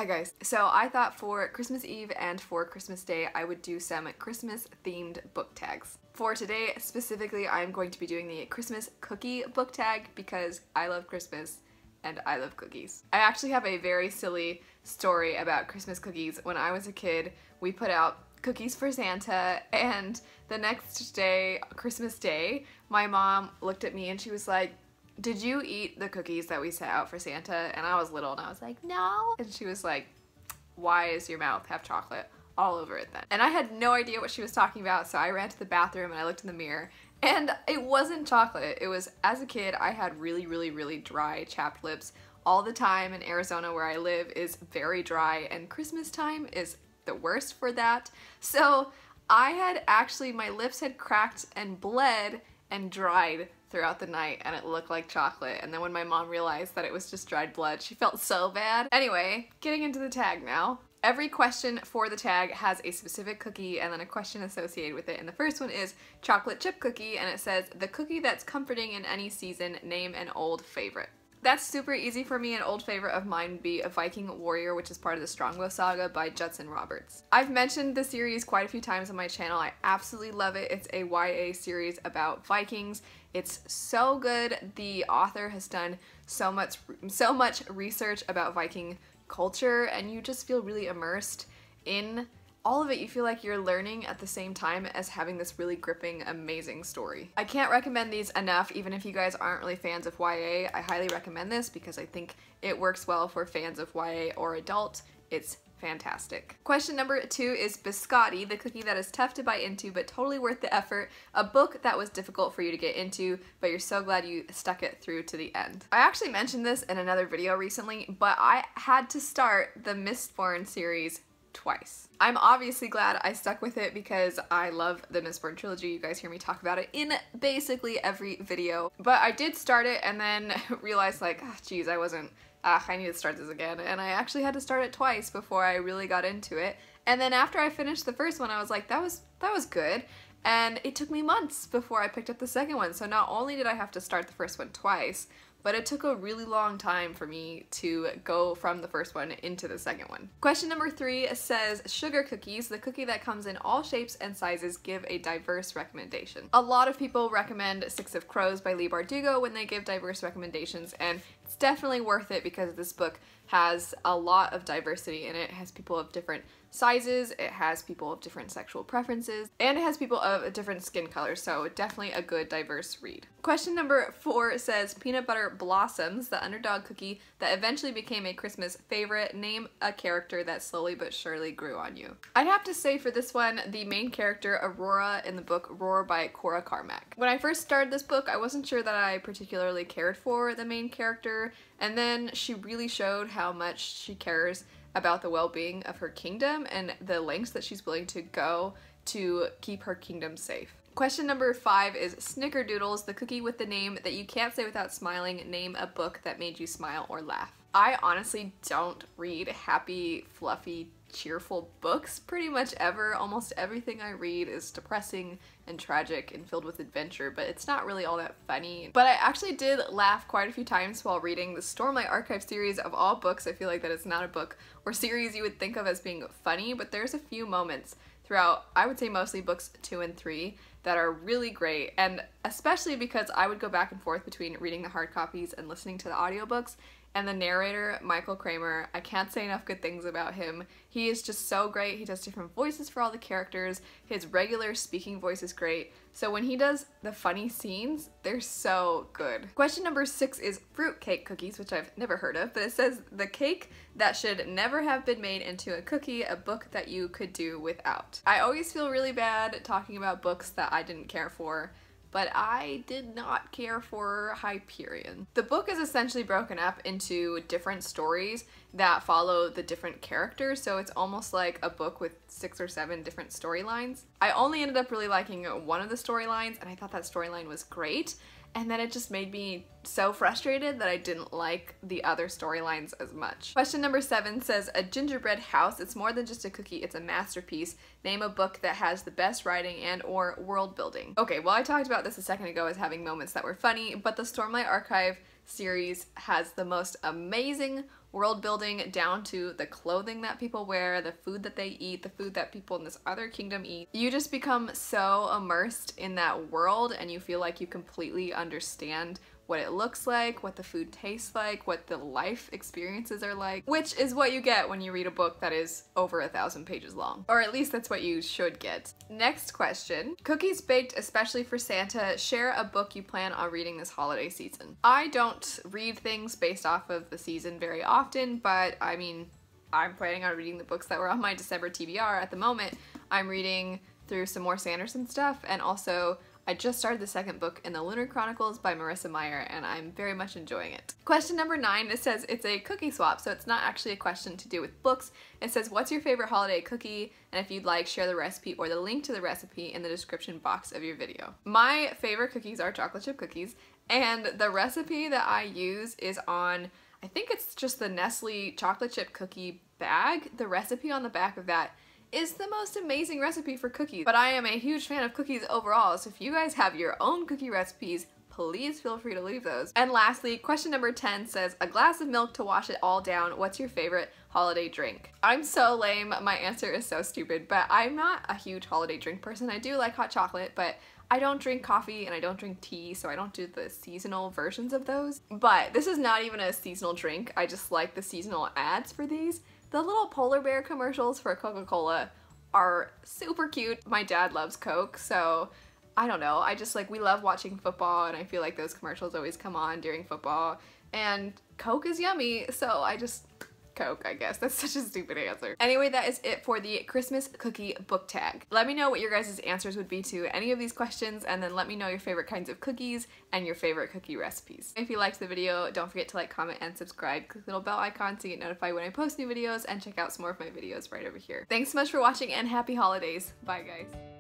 Hi guys. So I thought for Christmas Eve and for Christmas Day I would do some Christmas themed book tags. For today specifically I'm going to be doing the Christmas cookie book tag because I love Christmas and I love cookies. I actually have a very silly story about Christmas cookies. When I was a kid we put out cookies for Santa, and the next day, Christmas Day, my mom looked at me and she was like, "Did you eat the cookies that we set out for Santa?" And I was little and I was like, "No." And she was like, "Why does your mouth have chocolate all over it then?" And I had no idea what she was talking about, so I ran to the bathroom and I looked in the mirror and it wasn't chocolate. It was, as a kid, I had really dry chapped lips all the time, and Arizona where I live is very dry and Christmas time is the worst for that. So I had actually, my lips had cracked and bled and dried throughout the night and it looked like chocolate, and then when my mom realized that it was just dried blood, she felt so bad. Anyway, getting into the tag now. Every question for the tag has a specific cookie and then a question associated with it, and the first one is chocolate chip cookie, and it says, "The cookie that's comforting in any season, name an old favorite." That's super easy for me. An old favorite of mine would be A Viking Warrior, which is part of the Strongbow Saga by Judson Roberts. I've mentioned the series quite a few times on my channel. I absolutely love it. It's a YA series about Vikings. It's so good. The author has done so much research about Viking culture, and you just feel really immersed in all of it. You feel like you're learning at the same time as having this really gripping, amazing story. I can't recommend these enough. Even if you guys aren't really fans of YA, I highly recommend this because I think it works well for fans of YA or adult. It's fantastic. Question number 2 is Biscotti, the cookie that is tough to bite into but totally worth the effort. A book that was difficult for you to get into, but you're so glad you stuck it through to the end. I actually mentioned this in another video recently, but I had to start the Mistborn series twice. I'm obviously glad I stuck with it because I love the Mistborn trilogy. You guys hear me talk about it in basically every video. But I did start it and then realized like, oh, geez, I need to start this again. And I actually had to start it twice before I really got into it. And then after I finished the first one, I was like, that was good. And it took me months before I picked up the second one. So not only did I have to start the first one twice, but it took a really long time for me to go from the first one into the second one. Question number 3 says, sugar cookies, the cookie that comes in all shapes and sizes, give a diverse recommendation. A lot of people recommend Six of Crows by Leigh Bardugo when they give diverse recommendations, and it's definitely worth it because this book has a lot of diversity in it. It has people of different sizes, it has people of different sexual preferences, and it has people of different skin colors, so definitely a good diverse read. Question number 4 says, Peanut Butter Blossoms, the underdog cookie that eventually became a Christmas favorite, name a character that slowly but surely grew on you. I'd have to say for this one, the main character, Aurora, in the book Roar by Cora Carmack. When I first started this book, I wasn't sure that I particularly cared for the main character, and then she really showed how much she cares about the well-being of her kingdom and the lengths that she's willing to go to keep her kingdom safe. Question number 5 is Snickerdoodles, the cookie with the name that you can't say without smiling, name a book that made you smile or laugh. I honestly don't read happy, fluffy, cheerful books pretty much ever. Almost everything I read is depressing and tragic and filled with adventure, but it's not really all that funny. But I actually did laugh quite a few times while reading the Stormlight Archive series. Of all books, I feel like that it's not a book or series you would think of as being funny, but there's a few moments throughout, I would say mostly books 2 and 3, that are really great, and especially because I would go back and forth between reading the hard copies and listening to the audiobooks. And the narrator, Michael Kramer, I can't say enough good things about him. He is just so great. He does different voices for all the characters. His regular speaking voice is great. So when he does the funny scenes, they're so good. Question number 6 is fruitcake cookies, which I've never heard of, but it says, the cake that should never have been made into a cookie, a book that you could do without. I always feel really bad talking about books that I didn't care for, but I did not care for Hyperion. The book is essentially broken up into different stories that follow the different characters, so it's almost like a book with 6 or 7 different storylines. I only ended up really liking one of the storylines, and I thought that storyline was great, and then it just made me so frustrated that I didn't like the other storylines as much. Question number 7 says, a gingerbread house, it's more than just a cookie, it's a masterpiece. Name a book that has the best writing and or world building. Okay, well I talked about this a second ago as having moments that were funny, but the Stormlight Archive series has the most amazing world building down to the clothing that people wear, the food that they eat, the food that people in this other kingdom eat. You just become so immersed in that world and you feel like you completely understand what it looks like, what the food tastes like, what the life experiences are like, which is what you get when you read a book that is over 1,000 pages long. Or at least that's what you should get. Next question. Cookies baked especially for Santa. Share a book you plan on reading this holiday season. I don't read things based off of the season very often, but I mean, I'm planning on reading the books that were on my December TBR. At the moment, I'm reading through some more Sanderson stuff, and also I just started the second book in the Lunar Chronicles by Marissa Meyer, and I'm very much enjoying it. Question number 9, it says it's a cookie swap, so it's not actually a question to do with books. It says, what's your favorite holiday cookie? And if you'd like, share the recipe or the link to the recipe in the description box of your video. My favorite cookies are chocolate chip cookies, and the recipe that I use is on, I think it's just the Nestle chocolate chip cookie bag. The recipe on the back of that is the most amazing recipe for cookies. But I am a huge fan of cookies overall, so if you guys have your own cookie recipes, please feel free to leave those. And lastly, question number 10 says, a glass of milk to wash it all down. What's your favorite holiday drink? I'm so lame, my answer is so stupid, but I'm not a huge holiday drink person. I do like hot chocolate, but I don't drink coffee and I don't drink tea, so I don't do the seasonal versions of those. But this is not even a seasonal drink, I just like the seasonal ads for these. The little polar bear commercials for Coca-Cola are super cute. My dad loves Coke, so I don't know. I just like, we love watching football and I feel like those commercials always come on during football, and Coke is yummy, so I just, Coke, I guess. That's such a stupid answer. Anyway, that is it for the Christmas cookie book tag. Let me know what your guys' answers would be to any of these questions, and then let me know your favorite kinds of cookies and your favorite cookie recipes. If you liked the video, don't forget to like, comment, and subscribe. Click the little bell icon to get notified when I post new videos, and check out some more of my videos right over here. Thanks so much for watching and happy holidays. Bye guys.